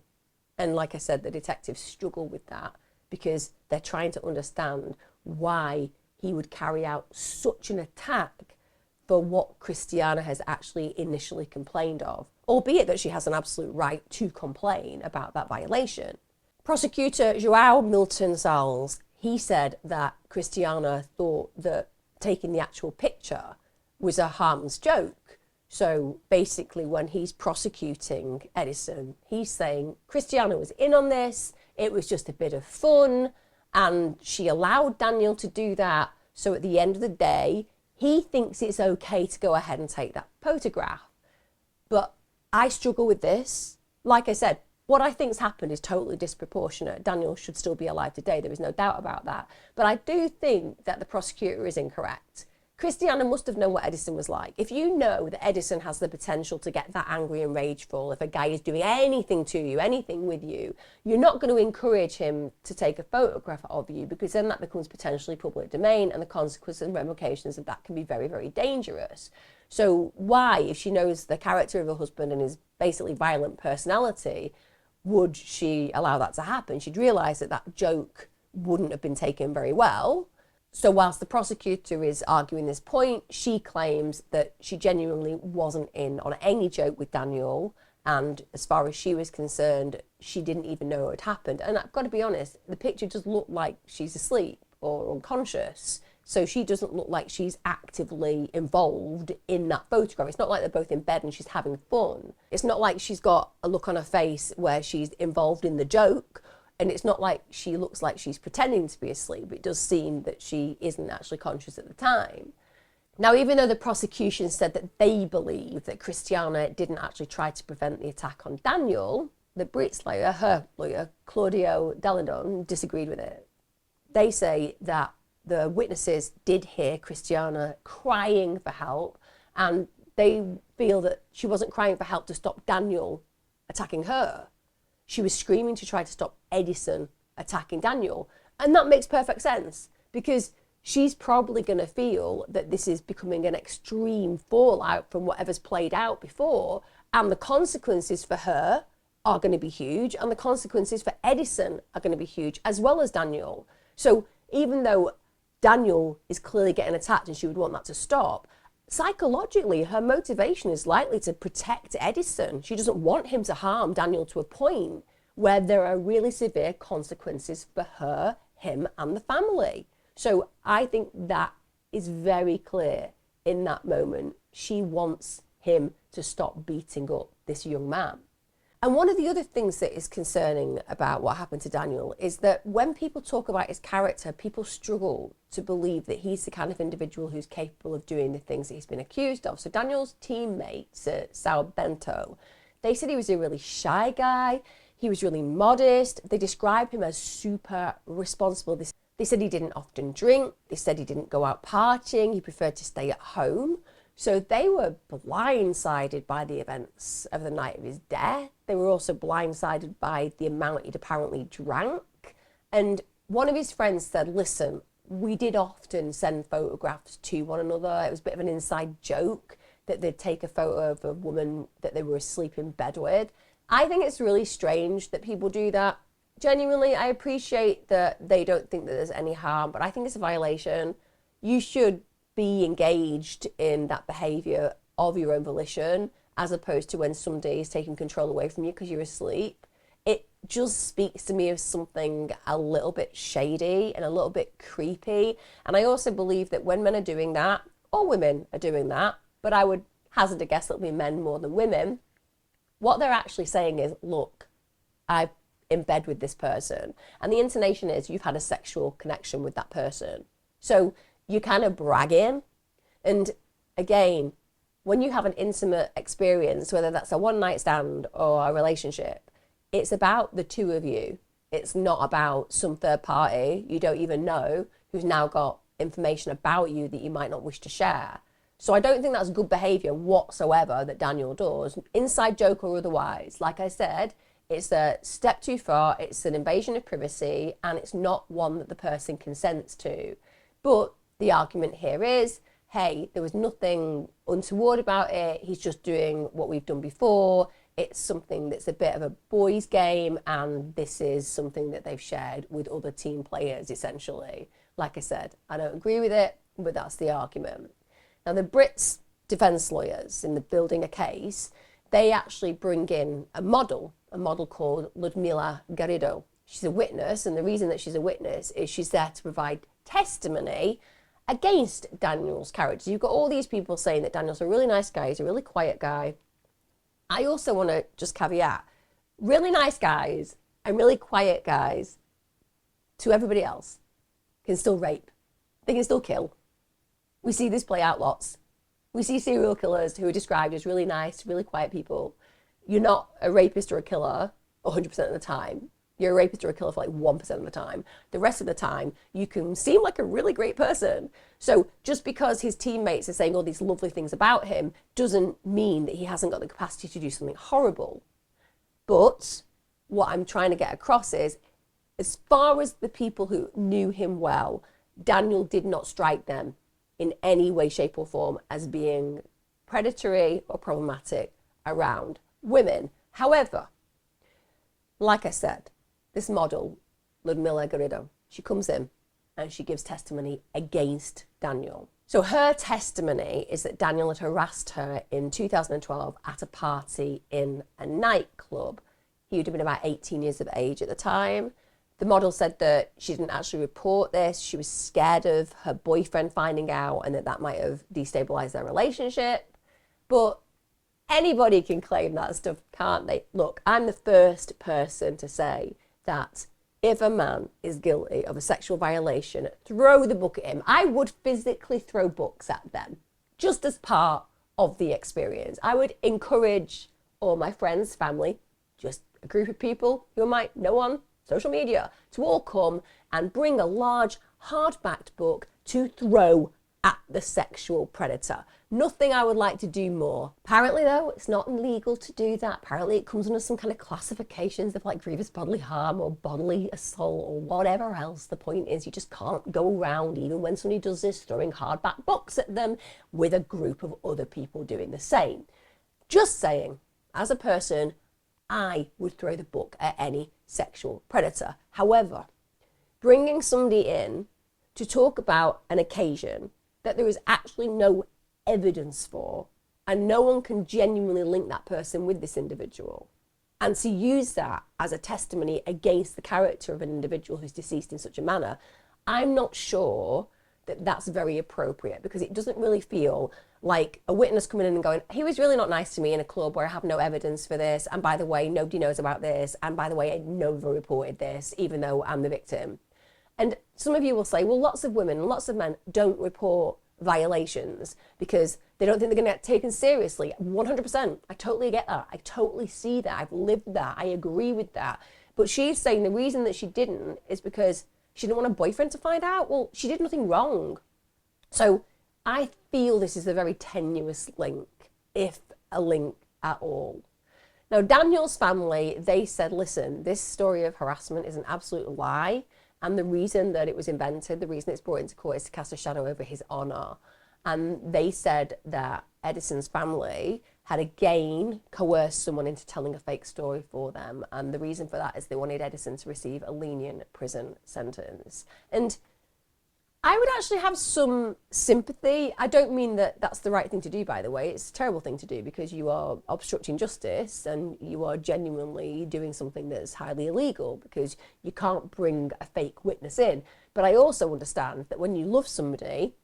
And like I said, the detectives struggle with that because they're trying to understand why he would carry out such an attack for what Christiana has actually initially complained of, albeit that she has an absolute right to complain about that violation. Prosecutor Joao Milton Salles, he said that Christiana thought that taking the actual picture was a harmless joke. So basically when he's prosecuting Edison, he's saying Christiana was in on this, it was just a bit of fun, and she allowed Daniel to do that. So at the end of the day, he thinks it's okay to go ahead and take that photograph. But I struggle with this. Like I said, what I think's happened is totally disproportionate. Daniel should still be alive today, there is no doubt about that. But I do think that the prosecutor is incorrect. Christiana must have known what Edison was like. If you know that Edison has the potential to get that angry and rageful, if a guy is doing anything to you, anything with you, you're not going to encourage him to take a photograph of you, because then that becomes potentially public domain, and the consequences and ramifications of that can be very, very dangerous. So why, if she knows the character of her husband and his basically violent personality, would she allow that to happen? She'd realise that that joke wouldn't have been taken very well. So whilst the prosecutor is arguing this point, she claims that she genuinely wasn't in on any joke with Daniel. And as far as she was concerned, she didn't even know it had happened. And I've got to be honest, the picture does look like she's asleep or unconscious. So she doesn't look like she's actively involved in that photograph. It's not like they're both in bed and she's having fun. It's not like she's got a look on her face where she's involved in the joke. And it's not like she looks like she's pretending to be asleep. It does seem that she isn't actually conscious at the time. Now, even though the prosecution said that they believe that Christiana didn't actually try to prevent the attack on Daniel, the Brit's lawyer, her lawyer, Claudio Deladon, disagreed with it. They say that the witnesses did hear Christiana crying for help, and they feel that she wasn't crying for help to stop Daniel attacking her. She was screaming to try to stop Edison attacking Daniel. And that makes perfect sense, because she's probably going to feel that this is becoming an extreme fallout from whatever's played out before, and the consequences for her are going to be huge, and the consequences for Edison are going to be huge, as well as Daniel. So even though Daniel is clearly getting attacked and she would want that to stop, psychologically, her motivation is likely to protect Edison. She doesn't want him to harm Daniel to a point where there are really severe consequences for her, him, and the family. So I think that is very clear in that moment. She wants him to stop beating up this young man. And one of the other things that is concerning about what happened to Daniel is that when people talk about his character, people struggle to believe that he's the kind of individual who's capable of doing the things that he's been accused of. So Daniel's teammates at Sao Bento, they said he was a really shy guy. He was really modest. They described him as super responsible. They said he didn't often drink. They said he didn't go out partying. He preferred to stay at home. So they were blindsided by the events of the night of his death. They were also blindsided by the amount he'd apparently drank. And one of his friends said, listen, we did often send photographs to one another. It was a bit of an inside joke that they'd take a photo of a woman that they were asleep in bed with. I think it's really strange that people do that. Genuinely, I appreciate that they don't think that there's any harm, but I think it's a violation. You should be engaged in that behaviour of your own volition, as opposed to when somebody is taking control away from you because you're asleep. It just speaks to me of something a little bit shady and a little bit creepy. And I also believe that when men are doing that, or women are doing that, but I would hazard a guess it'll be men more than women, what they're actually saying is, look, I'm in bed with this person. And the intonation is, you've had a sexual connection with that person. So you're kind of bragging. And again, when you have an intimate experience, whether that's a one-night stand or a relationship, it's about the two of you. It's not about some third party you don't even know who's now got information about you that you might not wish to share. So I don't think that's good behaviour whatsoever that Daniel does, inside joke or otherwise. Like I said, it's a step too far, it's an invasion of privacy, and it's not one that the person consents to. But the argument here is, hey, there was nothing untoward about it. He's just doing what we've done before. It's something that's a bit of a boys' game, and this is something that they've shared with other team players, essentially. Like I said, I don't agree with it, but that's the argument. Now, the Brits' defence lawyers in the building a case, they actually bring in a model called Ludmila Garrido. She's a witness, and the reason that she's a witness is she's there to provide testimony against Daniel's character. You've got all these people saying that Daniel's a really nice guy, he's a really quiet guy. I also want to just caveat, really nice guys and really quiet guys, to everybody else, can still rape. They can still kill. We see this play out lots. We see serial killers who are described as really nice, really quiet people. You're not a rapist or a killer 100% of the time. You're a rapist or a killer for like 1% of the time. The rest of the time, you can seem like a really great person. So just because his teammates are saying all these lovely things about him doesn't mean that he hasn't got the capacity to do something horrible. But what I'm trying to get across is, as far as the people who knew him well, Daniel did not strike them in any way, shape or form as being predatory or problematic around women. However, like I said, this model, Ludmila Garrido, she comes in and she gives testimony against Daniel. So her testimony is that Daniel had harassed her in 2012 at a party in a nightclub. He would have been about 18 years of age at the time. The model said that she didn't actually report this. She was scared of her boyfriend finding out and that might have destabilized their relationship. But anybody can claim that stuff, can't they? Look, I'm the first person to say that if a man is guilty of a sexual violation, throw the book at him. I would physically throw books at them, just as part of the experience. I would encourage all my friends, family, just a group of people who I might know on social media, to all come and bring a large hardbacked book to throw at the sexual predator. Nothing I would like to do more. Apparently though, it's not illegal to do that. Apparently it comes under some kind of classifications of like grievous bodily harm or bodily assault or whatever else. The point is you just can't go around, even when somebody does this, throwing hardback books at them with a group of other people doing the same. Just saying, as a person, I would throw the book at any sexual predator. However, bringing somebody in to talk about an occasion that there is actually no evidence for, and no one can genuinely link that person with this individual, and to use that as a testimony against the character of an individual who's deceased in such a manner, I'm not sure that that's very appropriate, because it doesn't really feel like a witness coming in and going, he was really not nice to me in a club where I have no evidence for this, and by the way, nobody knows about this, and by the way, I never reported this, even though I'm the victim. And some of you will say, well, lots of women, lots of men don't report violations because they don't think they're going to get taken seriously. 100%. I totally get that. I totally see that. I've lived that. I agree with that. But she's saying the reason that she didn't is because she didn't want her boyfriend to find out. Well, she did nothing wrong. So I feel this is a very tenuous link, if a link at all. Now, Daniel's family, they said, listen, this story of harassment is an absolute lie. And the reason that it was invented, the reason it's brought into court is to cast a shadow over his honor. And they said that Edison's family had again coerced someone into telling a fake story for them. And the reason for that is they wanted Edison to receive a lenient prison sentence. And I would actually have some sympathy. I don't mean that that's the right thing to do, by the way. It's a terrible thing to do because you are obstructing justice and you are genuinely doing something that's highly illegal because you can't bring a fake witness in. But I also understand that when you love somebody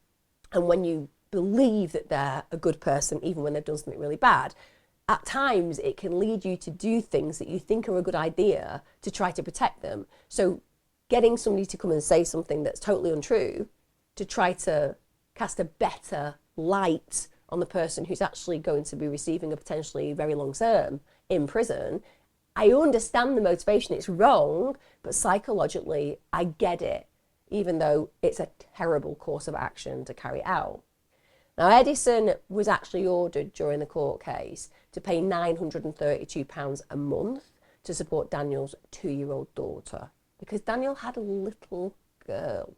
and when you believe that they're a good person, even when they've done something really bad, at times it can lead you to do things that you think are a good idea to try to protect them. So getting somebody to come and say something that's totally untrue to try to cast a better light on the person who's actually going to be receiving a potentially very long term in prison, I understand the motivation. It's wrong, but psychologically, I get it, even though it's a terrible course of action to carry out. Now, Edison was actually ordered during the court case to pay £932 a month to support Daniel's 2-year-old daughter, because Daniel had a little girl.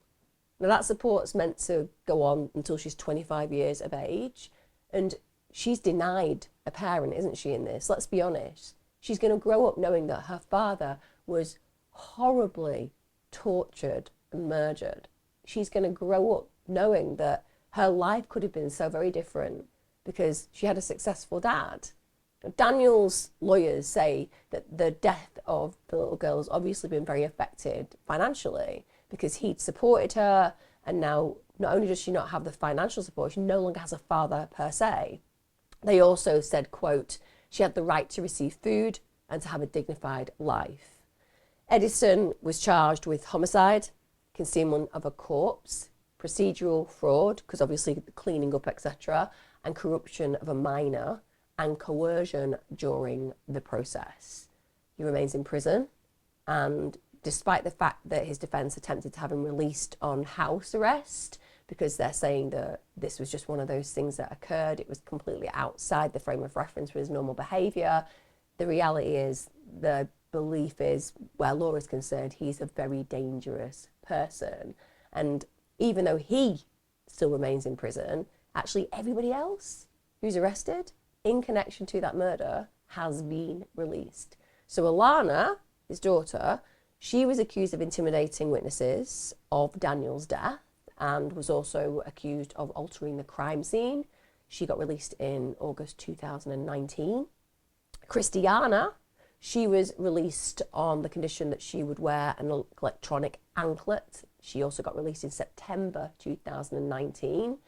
Now that support's meant to go on until she's 25 years of age, and she's denied a parent, isn't she, in this? Let's be honest. She's going to grow up knowing that her father was horribly tortured and murdered. She's going to grow up knowing that her life could have been so very different because she had a successful dad. Daniel's lawyers say that the death of the little girl has obviously been very affected financially because he'd supported her, and now not only does she not have the financial support, she no longer has a father per se. They also said, quote, she had the right to receive food and to have a dignified life. Edison was charged with homicide, concealment of a corpse, procedural fraud, because obviously cleaning up, etc., and corruption of a minor, and coercion during the process. He remains in prison, and despite the fact that his defence attempted to have him released on house arrest, because they're saying that this was just one of those things that occurred, it was completely outside the frame of reference for his normal behaviour, the reality is, the belief is, where law is concerned, he's a very dangerous person. And even though he still remains in prison, actually everybody else who's arrested in connection to that murder has been released. So Alana, his daughter, she was accused of intimidating witnesses of Daniel's death and was also accused of altering the crime scene. She got released in August 2019. Christiana, she was released on the condition that she would wear an electronic anklet. She also got released in September 2019.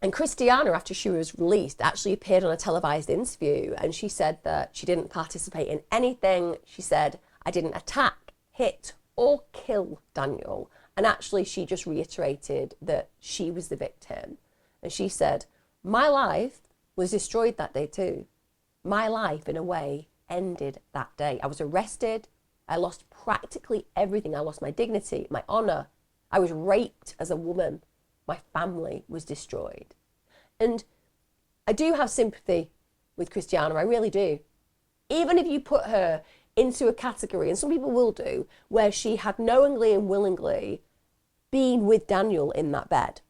And Christiana, after she was released, actually appeared on a televised interview, and she said that she didn't participate in anything. She said, I didn't attack, hit, or kill Daniel. And actually, she just reiterated that she was the victim. And she said, my life was destroyed that day too. My life, in a way, ended that day. I was arrested. I lost practically everything. I lost my dignity, my honor. I was raped as a woman. My family was destroyed. And I do have sympathy with Christiana, I really do. Even if you put her into a category, and some people will do, where she had knowingly and willingly been with Daniel in that bed.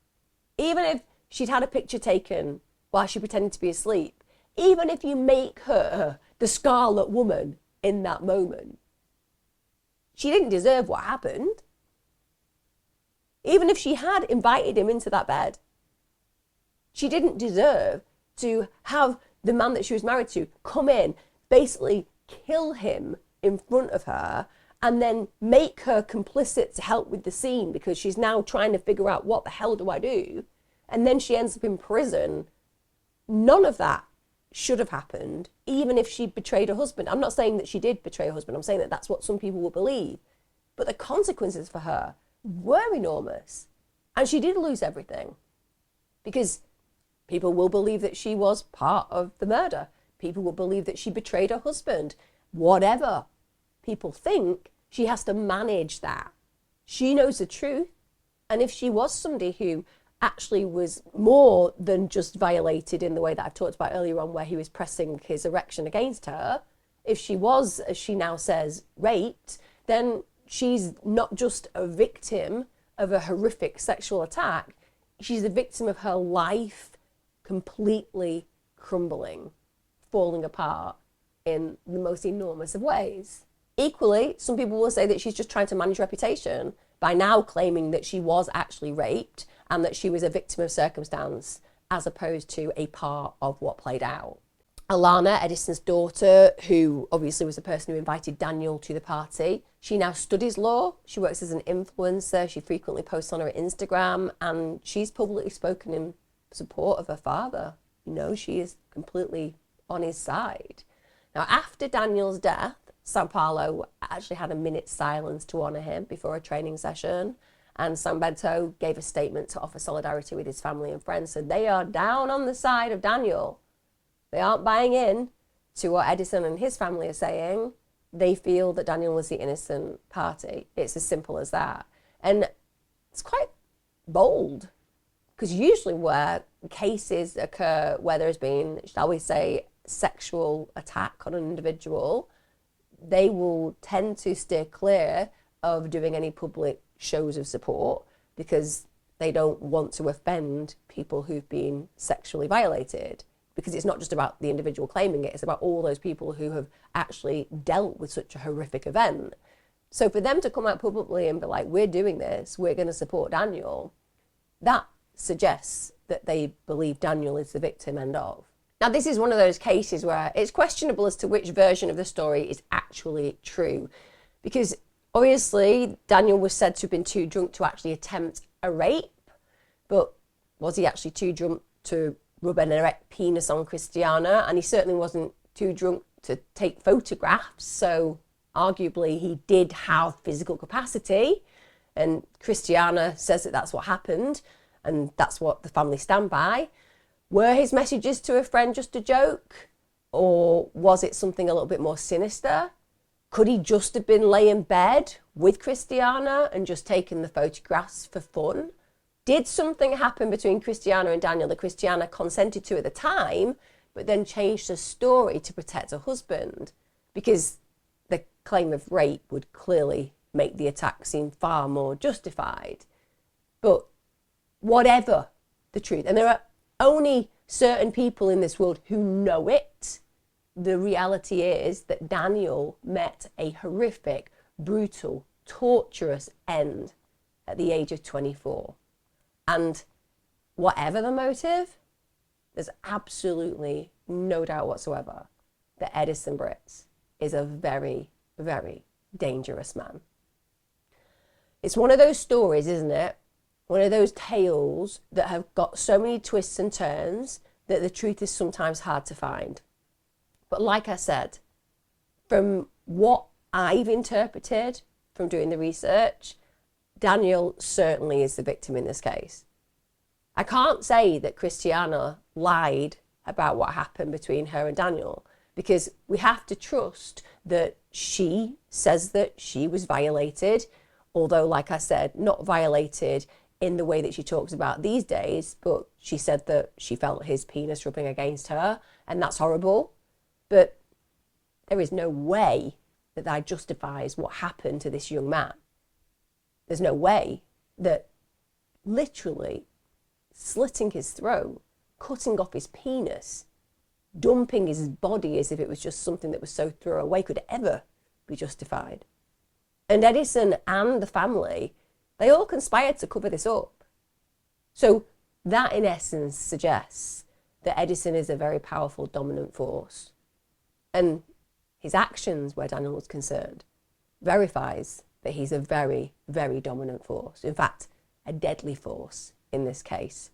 Even if she'd had a picture taken while she pretended to be asleep, even if you make her the Scarlet Woman in that moment, she didn't deserve what happened. Even if she had invited him into that bed, she didn't deserve to have the man that she was married to come in, basically kill him in front of her, and then make her complicit to help with the scene because she's now trying to figure out what the hell do I do? And then she ends up in prison. None of that should have happened, even if she betrayed her husband. I'm not saying that she did betray her husband. I'm saying that that's what some people will believe. But the consequences for her were enormous. And she did lose everything because people will believe that she was part of the murder. People will believe that she betrayed her husband. Whatever people think, she has to manage that. She knows the truth. And if she was somebody who actually was more than just violated in the way that I've talked about earlier on, where he was pressing his erection against her, if she was, as she now says, raped, then she's not just a victim of a horrific sexual attack, she's a victim of her life completely crumbling, falling apart in the most enormous of ways. Equally, some people will say that she's just trying to manage reputation by now claiming that she was actually raped and that she was a victim of circumstance as opposed to a part of what played out. Alana, Edison's daughter, who obviously was the person who invited Daniel to the party, she now studies law. She works as an influencer. She frequently posts on her Instagram, and she's publicly spoken in support of her father. You know, she is completely on his side. Now, after Daniel's death, Sao Paulo actually had a minute's silence to honour him before a training session. And São Bento gave a statement to offer solidarity with his family and friends. So they are down on the side of Daniel. They aren't buying in to what Edison and his family are saying. They feel that Daniel was the innocent party. It's as simple as that. And it's quite bold, because usually where cases occur where there's been, shall we say, sexual attack on an individual, they will tend to steer clear of doing any public shows of support because they don't want to offend people who've been sexually violated. Because it's not just about the individual claiming it, it's about all those people who have actually dealt with such a horrific event. So for them to come out publicly and be like, we're doing this, we're going to support Daniel, that suggests that they believe Daniel is the victim, end of. Now, this is one of those cases where it's questionable as to which version of the story is actually true. Because obviously, Daniel was said to have been too drunk to actually attempt a rape. But was he actually too drunk to rub an erect penis on Christiana? And he certainly wasn't too drunk to take photographs. So arguably, he did have physical capacity. And Christiana says that that's what happened. And that's what the family stand by. Were his messages to a friend just a joke? Or was it something a little bit more sinister? Could he just have been laying in bed with Christiana and just taking the photographs for fun? Did something happen between Christiana and Daniel that Christiana consented to at the time, but then changed her story to protect her husband? Because the claim of rape would clearly make the attack seem far more justified. But whatever the truth, and there are only certain people in this world who know it, the reality is that Daniel met a horrific, brutal, torturous end at the age of 24. And whatever the motive, there's absolutely no doubt whatsoever that Edison Brits is a very, very dangerous man. It's one of those stories, isn't it? One of those tales that have got so many twists and turns that the truth is sometimes hard to find. But like I said, from what I've interpreted from doing the research, Daniel certainly is the victim in this case. I can't say that Christiana lied about what happened between her and Daniel, because we have to trust that she says that she was violated, although, like I said, not violated in the way that she talks about these days, but she said that she felt his penis rubbing against her, and that's horrible. But there is no way that justifies what happened to this young man. There's no way that literally slitting his throat, cutting off his penis, dumping his body as if it was just something that was so throwaway could ever be justified. And Edison and the family, they all conspired to cover this up. So that in essence suggests that Edison is a very powerful dominant force. And his actions, where Daniel was concerned, verifies that he's a very, very dominant force. In fact, a deadly force in this case.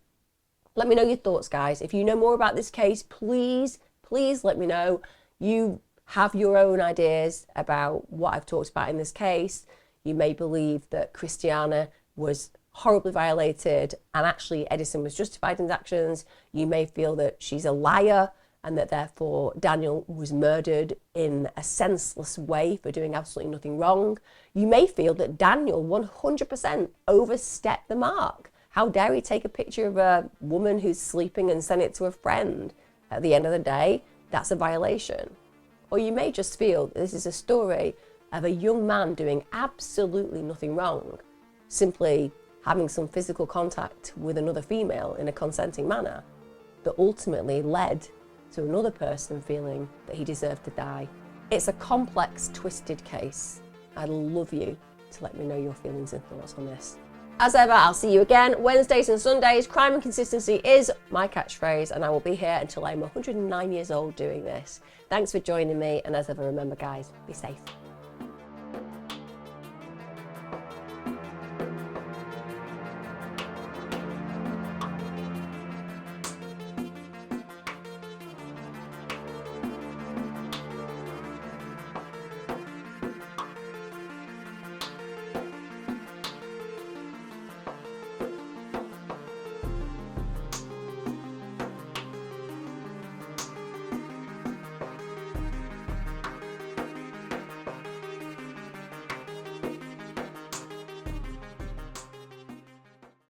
Let me know your thoughts, guys. If you know more about this case, please let me know. You have your own ideas about what I've talked about in this case. You may believe that Christiana was horribly violated and actually Edison was justified in his actions. You may feel that she's a liar and that therefore Daniel was murdered in a senseless way for doing absolutely nothing wrong. You may feel that Daniel 100% overstepped the mark. How dare he take a picture of a woman who's sleeping and send it to a friend? At the end of the day, that's a violation. Or you may just feel that this is a story of a young man doing absolutely nothing wrong, simply having some physical contact with another female in a consenting manner that ultimately led to another person feeling that he deserved to die. It's a complex, twisted case. I'd love you to let me know your feelings and thoughts on this. As ever, I'll see you again Wednesdays and Sundays. Crime and consistency is my catchphrase, and I will be here until I'm 109 years old doing this. Thanks for joining me, and as ever, remember guys, be safe.